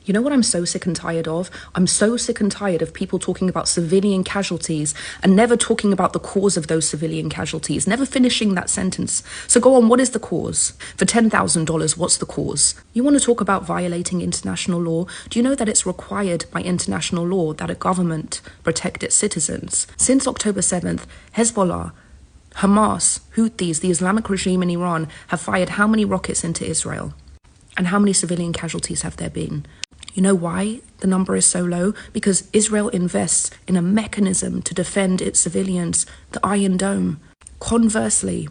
You know what I'm so sick and tired of? I'm so sick and tired of people talking about civilian casualties and never talking about the cause of those civilian casualties, never finishing that sentence. So go on, what is the cause? For $10,000, what's the cause? You want to talk about violating international law? Do you know that it's required by international law that a government protect its citizens? Since October 7th, Hezbollah, Hamas, Houthis, the Islamic regime in Iran have fired how many rockets into Israel? And how many civilian casualties have there been? You know why the number is so low? Because Israel invests in a mechanism to defend its civilians, the Iron Dome. Conversely,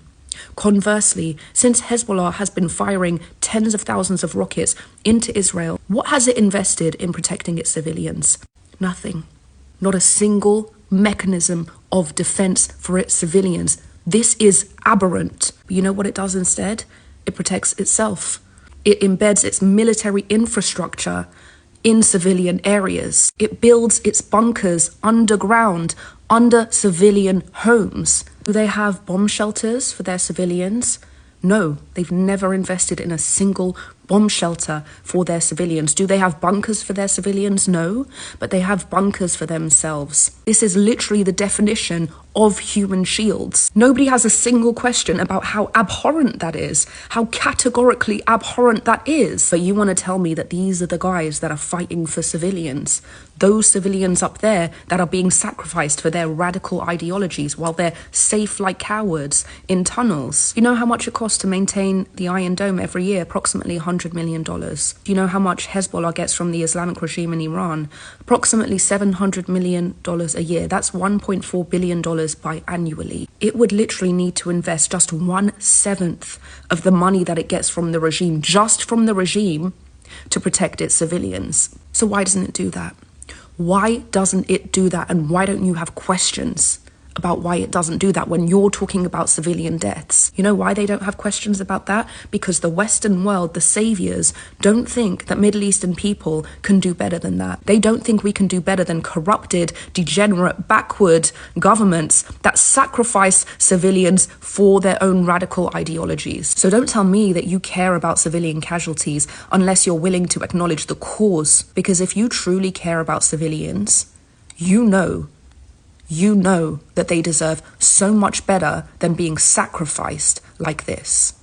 since Hezbollah has been firing tens of thousands of rockets into Israel, what has it invested in protecting its civilians? Nothing. Not a single mechanism of defense for its civilians. This is aberrant. But you know what it does instead? It protects itself. It embeds its military infrastructure in civilian areas. It builds its bunkers underground, under civilian homes. Do they have bomb shelters for their civilians? No, they've never invested in a single bomb shelter for their civilians. Do they have bunkers for their civilians? No, but they have bunkers for themselves. This is literally the definition of human shields. Nobody has a single question about how abhorrent that is, how categorically abhorrent that is. But you want to tell me that these are the guys that are fighting for civilians, those civilians up there that are being sacrificed for their radical ideologies while they're safe like cowards in tunnels. You know how much it costs to maintain the Iron Dome every year? Approximately $100 million. Do you know how much Hezbollah gets from the Islamic regime in Iran? Approximately $700 million a year. That's $1.4 billion biannually. It would literally need to invest just 1/7 of the money that it gets from the regime, just from the regime, to protect its civilians. So why doesn't it do that? Why doesn't it do that? And why don't you have questions about why it doesn't do that when you're talking about civilian deaths? You know why they don't have questions about that? Because the Western world, the saviors, don't think that Middle Eastern people can do better than that. They don't think we can do better than corrupted, degenerate, backward governments that sacrifice civilians for their own radical ideologies. So don't tell me that you care about civilian casualties unless you're willing to acknowledge the cause. Because if you truly care about civilians, you know that they deserve so much better than being sacrificed like this.